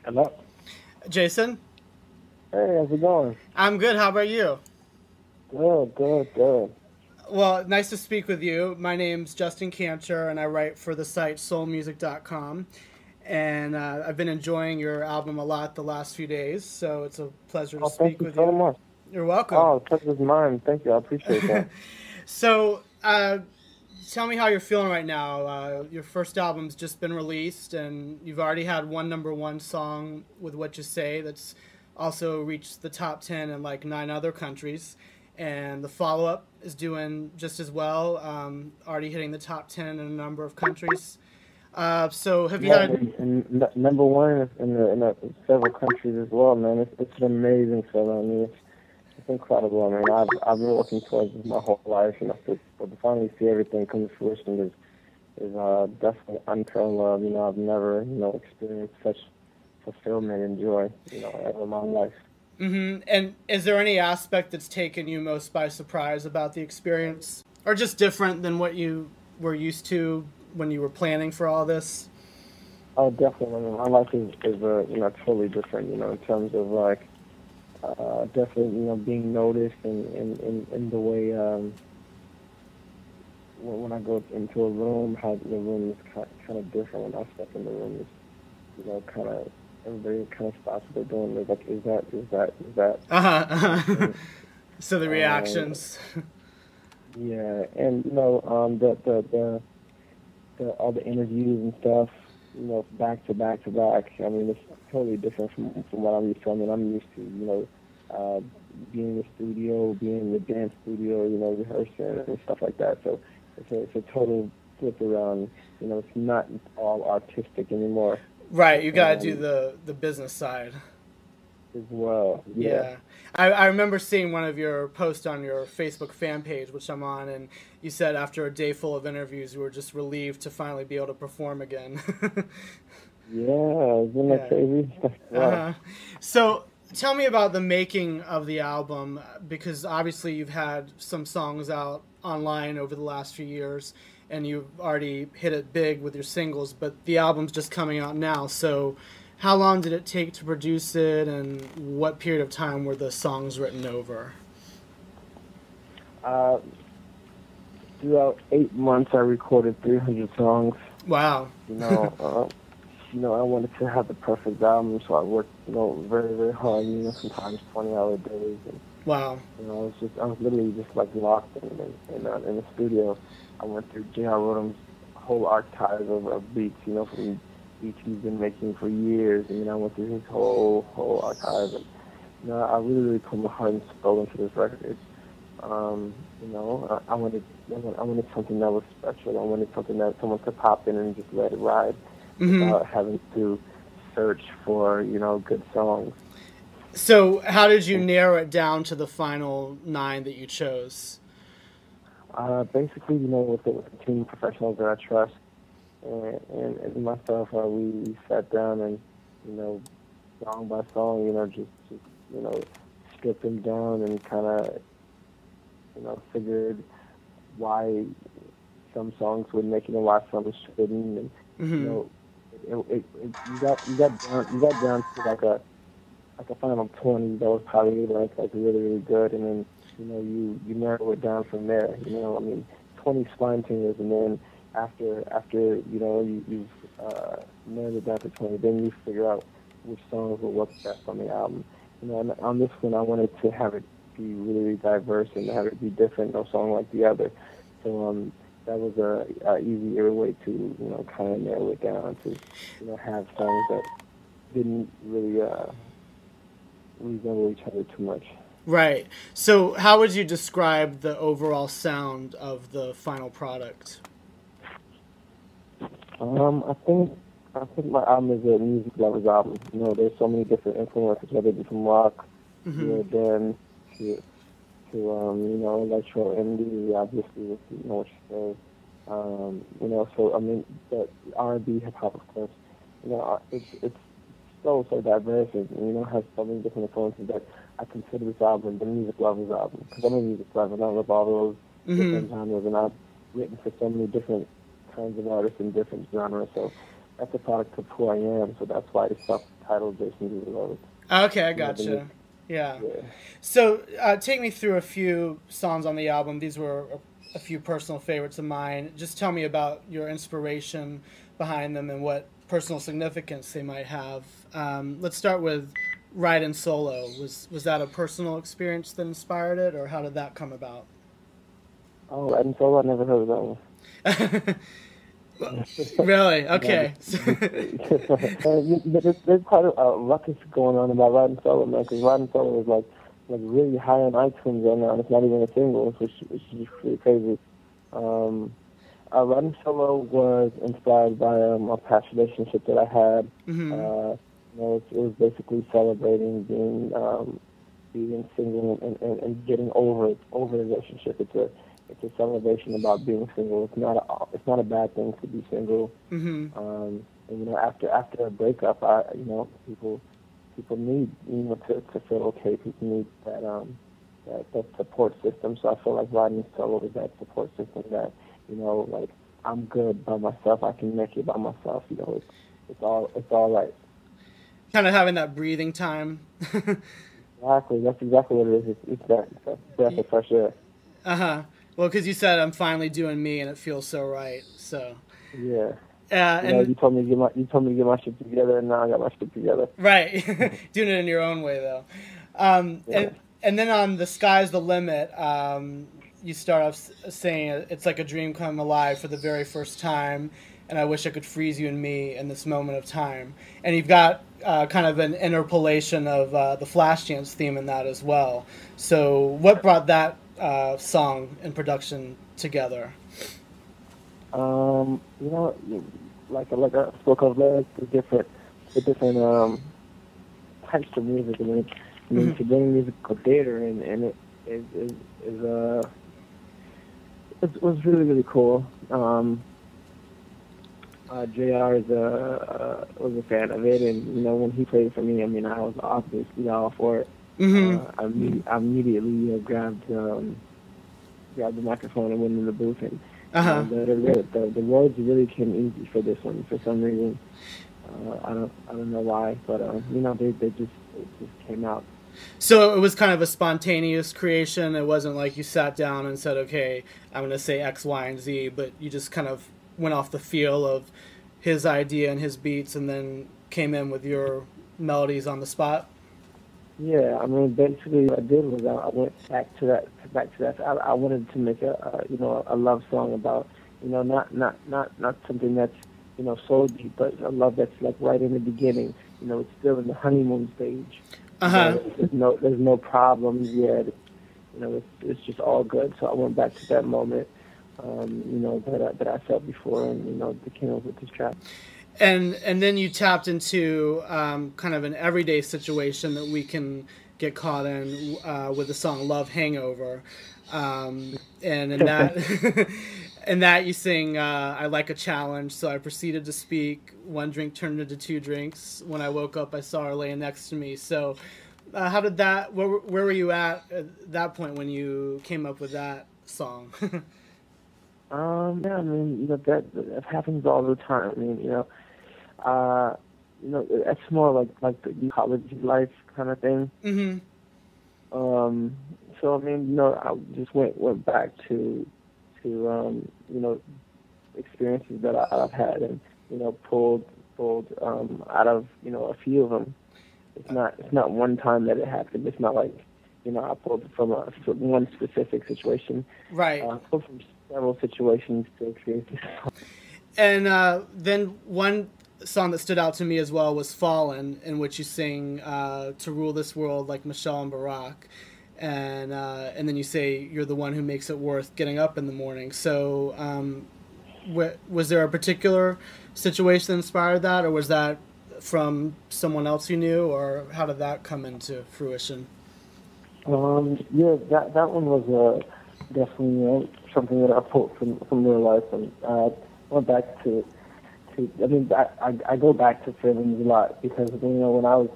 Hello. Jason, Hey, how's it going? I'm good. How about you? Good, good, good. Well, nice to speak with you. My name's Justin Kantor, and I write for the site soulmusic.com. And I've been enjoying your album a lot the last few days, so it's a pleasure to Oh, thank speak you with so you. much. You're welcome. Oh, the pleasure's mine. Thank you. I appreciate that. So, tell me how you're feeling right now. Your first album's just been released, and you've already had one number one song with What You Say that's also reached the top 10 in like nine other countries. And the follow up is doing just as well, already hitting the top 10 in a number of countries. So, have you Yeah, had. number one in several countries as well, man. It's an amazing feeling. I mean, it's incredible. I mean, I've been working towards this my whole life, and to finally see everything come to fruition is definitely unparalleled. I've never experienced such fulfillment and joy ever in my life. And is there any aspect that's taken you most by surprise about the experience? Or just different than what you were used to when you were planning for all this? Oh, definitely. I mean, my life is totally different. In terms of like definitely being noticed and the way when I go into a room, how the room is kind of different when I step in the room. Is kind of everybody kind of stops what they're doing. They're like, is that? Uh huh. And, So the um, reactions. yeah, and the all the interviews and stuff, back to back to back. I mean, it's totally different from what I'm used to. I mean, I'm used to, being in the studio, being in the dance studio, rehearsing and stuff like that. So it's a total flip around. It's not all artistic anymore. Right, you gotta do Um, the business side. as well. Yeah. Yeah. I remember seeing one of your posts on your Facebook fan page, which I'm on, and you said after a day full of interviews, you were just relieved to finally be able to perform again. Yeah, isn't that Yeah. crazy? Wow. Uh-huh. So tell me about the making of the album, because obviously you've had some songs out online over the last few years, and you've already hit it big with your singles, but the album's just coming out now. So how long did it take to produce it, and what period of time were the songs written over? Uh, Throughout 8 months, I recorded 300 songs. Wow. You know, uh, I wanted to have the perfect album, so I worked, very, very hard. Sometimes 20-hour days, and Wow. I was literally just like locked in the studio. I went through J.R. Rodham's whole archive of beats, from beats he's been making for years. I went through his whole archive, and I really, really put my heart and soul into this record. I wanted something that was special. I wanted something that someone could pop in and just let it ride Hmm. without having to search for, good songs. So how did you narrow it down to the final nine that you chose? Basically, with the team of professionals that I trust and myself, we sat down and, you know, song by song, just you know, stripped them down and kind of, figured why some songs would make it and why some shouldn't, and you Hmm. know, you got down to like a final 20 that was probably like really, really good, and then you narrow it down from there. I mean, 20 spine tingers, and then after you've narrowed it down to 20, then you figure out which songs will work best on the album. And on this one, I wanted to have it be really, really diverse and have it be different, no song like the other. So that was a easier way to kind of narrow it down to have songs that didn't really resemble each other too much. Right. So how would you describe the overall sound of the final product? I think my album is a music lover's album. There's so many different influences, whether it be from rock Hmm. to dance to electro indie, obviously with what you say. So I mean the R&B, hip hop, of course. It's so diverse and has so many different influences that I consider this album the music lover's album because I'm a music lover and I love all those Hmm. different genres and I've written for so many different kinds of artists in different genres. So that's a product of who I am. So that's why it's self-titled Jason Derulo. Okay, I You know, gotcha. Yeah. yeah. So, take me through a few songs on the album. These were a few personal favorites of mine. Just tell me about your inspiration behind them and what personal significance they might have. Let's start with Riding Solo. Was that a personal experience that inspired it, or how did that come about? Oh, and solo, I never heard of that one. Really? No, Okay. there's quite a ruckus going on about Riding Solo, man, because Riding Solo is like really high on iTunes right now, and it's not even a single, which is pretty crazy. Um, Riding Solo was inspired by a past relationship that I had. Hmm. It was basically celebrating being single and getting over the relationship. It's a celebration about being single. It's not a bad thing to be single. Hmm. And after a breakup, people need to feel okay. People need that support system. So I feel like Riding Solo is that support system that like I'm good by myself. I can make it by myself. It's all right. Kind of having that breathing time. Exactly. That's exactly what it is. It's that breath of fresh air. Uh huh. Well, because you said I'm finally doing me, and it feels so right. So. Yeah. And You told me to get my shit together, and now I got my shit together. right, doing it in your own way though. Yeah. And then on The Sky's the Limit, you start off saying it's like a dream come alive for the very first time, and I wish I could freeze you and me in this moment of time. And you've got kind of an interpolation of the Flashdance theme in that as well. So what brought that song and production together? You know, like I spoke of lyrics, the different types of music. Mm-hmm. To bring musical theater and it was really really cool. Jr. Was a fan of it, and when he played for me, I was obviously all for it. Mm-hmm. I immediately grabbed the microphone and went in the booth, and Uh-huh. the words really came easy for this one for some reason. I don't know why, but it just came out. So it was kind of a spontaneous creation. It wasn't like you sat down and said, "Okay, I'm going to say X, Y, and Z," but you just kind of went off the feel of his idea and his beats, and then came in with your melodies on the spot. Yeah, basically what I did was I went back to that. I wanted to make a love song about not something that's so deep, but a love that's like right in the beginning. It's still in the honeymoon stage. Uh huh. There's no problems yet. It's just all good. So I went back to that moment, that I felt before, and that came up with this track. And then you tapped into kind of an everyday situation that we can get caught in with the song "Love Hangover," and in that in that you sing "I like a challenge," so I proceeded to speak. One drink turned into two drinks. When I woke up, I saw her laying next to me. So, how did that? Where were you at that point when you came up with that song? Yeah, that happens all the time. It's more like the college life kind of thing. Mm-hmm. So I just went back to experiences that I've had, and pulled out of a few of them. It's not one time that it happened. It's not like I pulled from one specific situation. Right. I pulled from several situations to create this song. And then one song that stood out to me as well was "Fallen," in which you sing "To rule this world like Michelle and Barack," and then you say you're the one who makes it worth getting up in the morning. So, was there a particular situation that inspired that, or was that from someone else you knew, or how did that come into fruition? Yeah, that one was definitely something that I pulled from real life, and I went back to. I go back to feelings a lot because when I was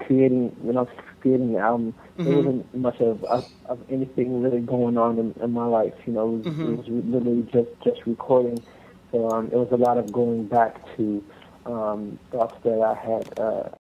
creating the album, Mm-hmm. there wasn't much of anything really going on in my life. Mm-hmm. It was literally just recording. So it was a lot of going back to thoughts that I had